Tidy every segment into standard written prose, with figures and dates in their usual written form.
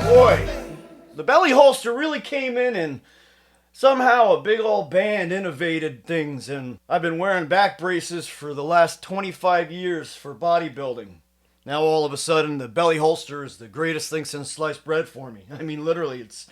Boy, the belly holster really came in and somehow a big old band innovated things, and I've been wearing back braces for the last 25 years for bodybuilding. Now all of a sudden the belly holster is the greatest thing since sliced bread for me. I mean, literally, it's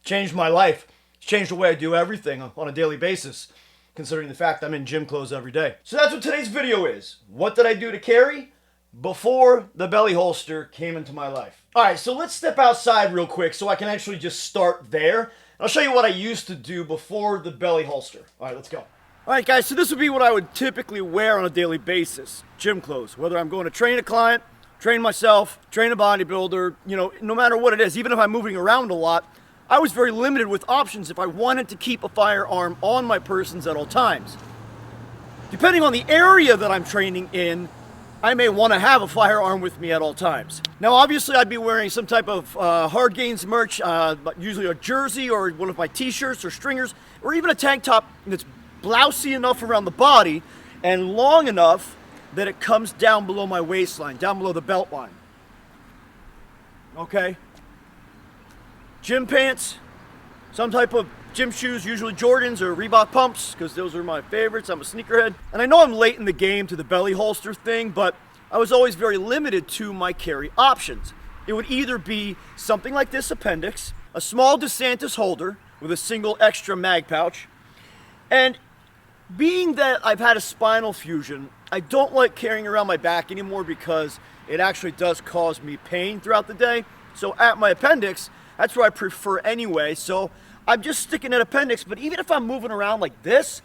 changed my life. It's changed the way I do everything on a daily basis, considering the fact I'm in gym clothes every day. So that's what today's video is. What did I do to carry before the belly holster came into my life? Alright, so let's step outside real quick so I can actually just start there. I'll show you what I used to do before the belly holster. Alright, let's go. Alright guys, so this would be what I would typically wear on a daily basis. Gym clothes. Whether I'm going to train a client, train myself, train a bodybuilder, you know, no matter what it is, even if I'm moving around a lot, I was very limited with options if I wanted to keep a firearm on my persons at all times. Depending on the area that I'm training in, I may want to have a firearm with me at all times. Now obviously I'd be wearing some type of Hard Gains merch, usually a jersey or one of my t-shirts or stringers, or even a tank top that's blousy enough around the body and long enough that it comes down below my waistline, down below the belt line. Okay? Gym pants, some type of gym shoes, usually Jordans or Reebok pumps, because those are my favorites. I'm a sneakerhead. And I know I'm late in the game to the belly holster thing, but I was always very limited to my carry options. It would either be something like this appendix, a small DeSantis holder with a single extra mag pouch, and being that I've had a spinal fusion, I don't like carrying around my back anymore because it actually does cause me pain throughout the day. So at my appendix, that's where I prefer anyway. So I'm just sticking at appendix, but even if I'm moving around like this,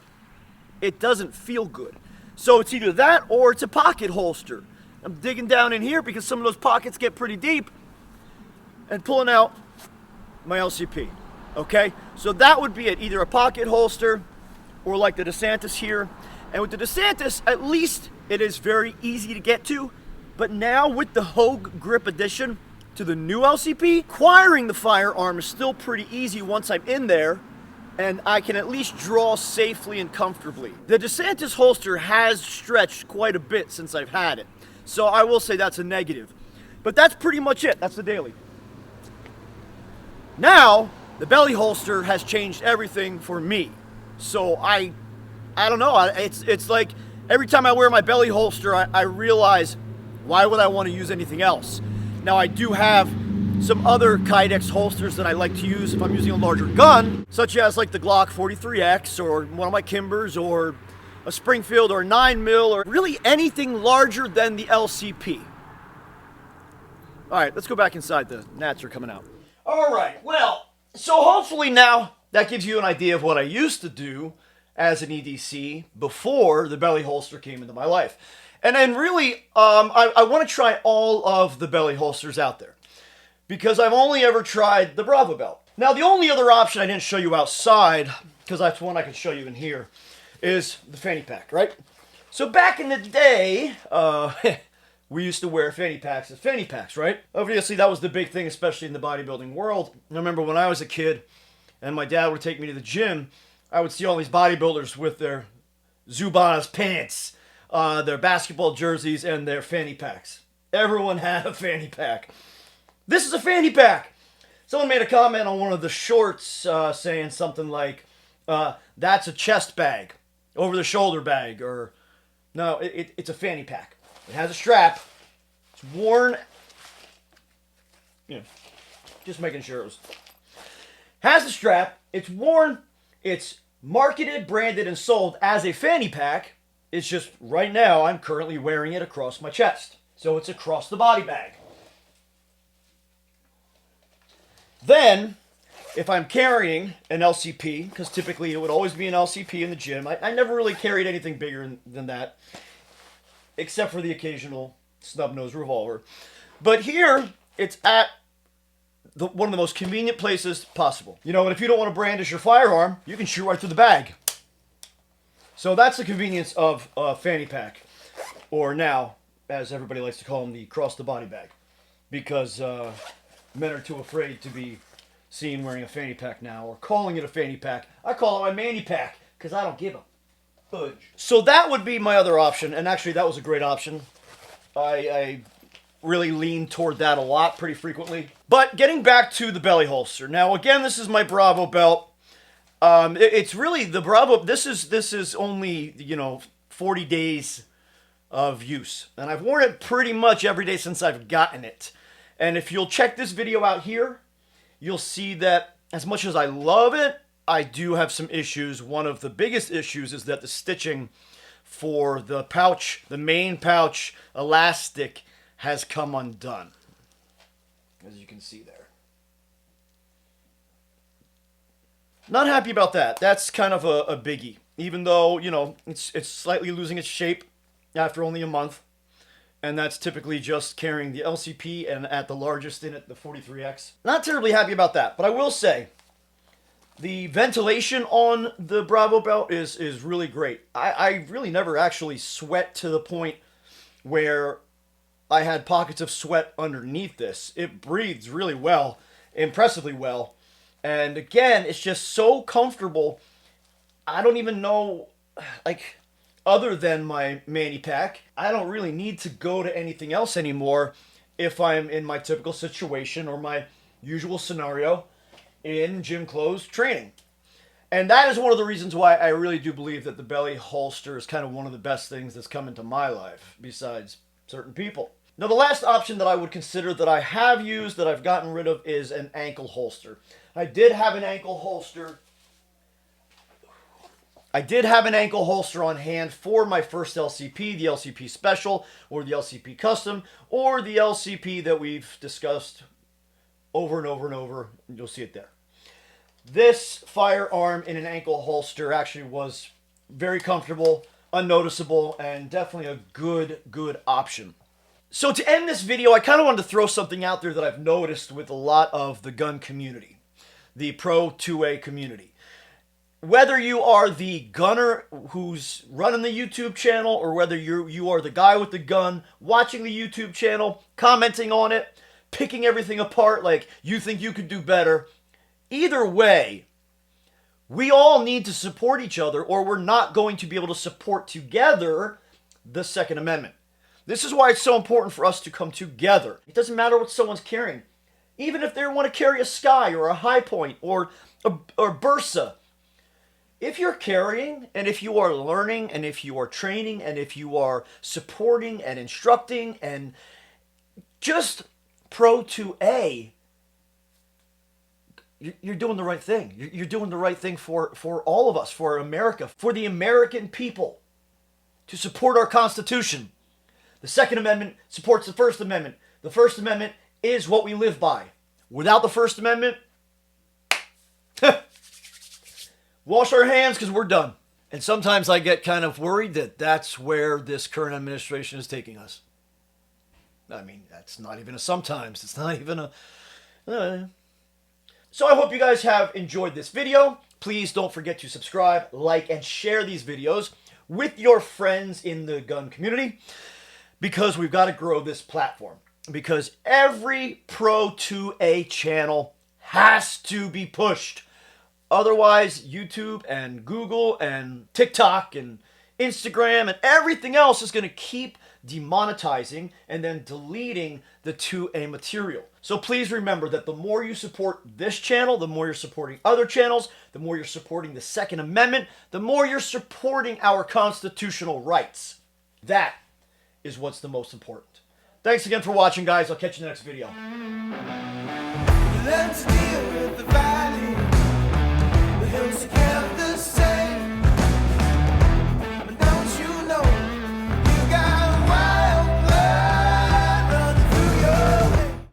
it doesn't feel good. So it's either that or it's a pocket holster. I'm digging down in here because some of those pockets get pretty deep and pulling out my LCP, okay? So that would be it, either a pocket holster or like the DeSantis here. And with the DeSantis, at least it is very easy to get to, but now with the Hogue Grip Edition, to the new LCP, acquiring the firearm is still pretty easy once I'm in there, and I can at least draw safely and comfortably. The DeSantis holster has stretched quite a bit since I've had it, so I will say that's a negative. But that's pretty much it. That's the daily. Now, the belly holster has changed everything for me. So I don't know. It's like every time I wear my belly holster, I realize, why would I want to use anything else? Now I do have some other Kydex holsters that I like to use if I'm using a larger gun, such as like the Glock 43X or one of my Kimbers or a Springfield or a 9mm or really anything larger than the LCP. All right, let's go back inside. The gnats are coming out. All right, well, so hopefully now that gives you an idea of what I used to do as an EDC before the belly holster came into my life. And then really, I want to try all of the belly holsters out there because I've only ever tried the Bravo belt. Now, the only other option I didn't show you outside, because that's one I can show you in here, is the fanny pack, right? So back in the day, we used to wear fanny packs as fanny packs, right? Obviously, that was the big thing, especially in the bodybuilding world. I remember when I was a kid and my dad would take me to the gym, I would see all these bodybuilders with their Zubanas pants, their basketball jerseys, and their fanny packs. Everyone had a fanny pack. This is a fanny pack. Someone made a comment on one of the shorts saying something like, that's a chest bag, over-the-shoulder bag, or no, it's a fanny pack. It has a strap. It's worn, you know, just making sure it was. Has a strap. It's worn. It's marketed, branded, and sold as a fanny pack. It's just, right now, I'm currently wearing it across my chest. So it's across the body bag. Then, if I'm carrying an LCP, because typically it would always be an LCP in the gym, I never really carried anything bigger than that, except for the occasional snub-nosed revolver. But here, it's at one of the most convenient places possible. You know, and if you don't want to brandish your firearm, you can shoot right through the bag. So that's the convenience of a fanny pack, or now, as everybody likes to call them, the cross the body bag, because men are too afraid to be seen wearing a fanny pack now, or calling it a fanny pack. I call it my manny pack, because I don't give a fudge. So that would be my other option, and actually that was a great option. I really lean toward that a lot, pretty frequently. But getting back to the belly holster. Now, again, this is my Bravo belt. It's really the Bravo. This is only, you know, 40 days of use, and I've worn it pretty much every day since I've gotten it. And if you'll check this video out here, you'll see that as much as I love it, I do have some issues. One of the biggest issues is that the stitching for the pouch, the main pouch elastic, has come undone, as you can see there. Not happy about that. That's kind of a biggie, even though, you know, it's slightly losing its shape after only a month, and that's typically just carrying the LCP and at the largest in it, the 43X. Not terribly happy about that, but I will say the ventilation on the Bravo belt is really great. I really never actually sweat to the point where I had pockets of sweat underneath this. It breathes really well, impressively well, and again, it's just so comfortable. I don't even know, like, other than my mani pack, I don't really need to go to anything else anymore if I'm in my typical situation or my usual scenario in gym clothes training. And that is one of the reasons why I really do believe that the belly holster is kind of one of the best things that's come into my life, besides certain people. Now, the last option that I would consider that I have used, that I've gotten rid of, is an ankle holster. I did have an ankle holster on hand for my first LCP, the LCP Special, or the LCP Custom, or the LCP that we've discussed over and over and over. You'll see it there. This firearm in an ankle holster actually was very comfortable, unnoticeable, and definitely a good option. So to end this video, I kind of wanted to throw something out there that I've noticed with a lot of the gun community, the Pro 2A community. Whether you are the gunner who's running the YouTube channel, or whether you are the guy with the gun watching the YouTube channel, commenting on it, picking everything apart like you think you could do better, either way, we all need to support each other, or we're not going to be able to support together the Second Amendment. This is why it's so important for us to come together. It doesn't matter what someone's carrying. Even if they want to carry a Sky or a High Point or Bursa, if you're carrying, and if you are learning, and if you are training, and if you are supporting and instructing, and just Pro 2A, you're doing the right thing. You're doing the right thing for all of us, for America, for the American people, to support our Constitution. The Second Amendment supports the First Amendment. The First Amendment is what we live by. Without the First Amendment, wash our hands because we're done. And sometimes I get kind of worried that that's where this current administration is taking us. I mean, that's not even a sometimes. It's not even a... So I hope you guys have enjoyed this video. Please don't forget to subscribe, like, and share these videos with your friends in the gun community, because we've got to grow this platform. Because every Pro 2A channel has to be pushed. Otherwise, YouTube and Google and TikTok and Instagram and everything else is going to keep demonetizing and then deleting the 2A material. So please remember that the more you support this channel, the more you're supporting other channels, the more you're supporting the Second Amendment, the more you're supporting our constitutional rights. That is what's the most important. Thanks again for watching, guys. I'll catch you in the next video.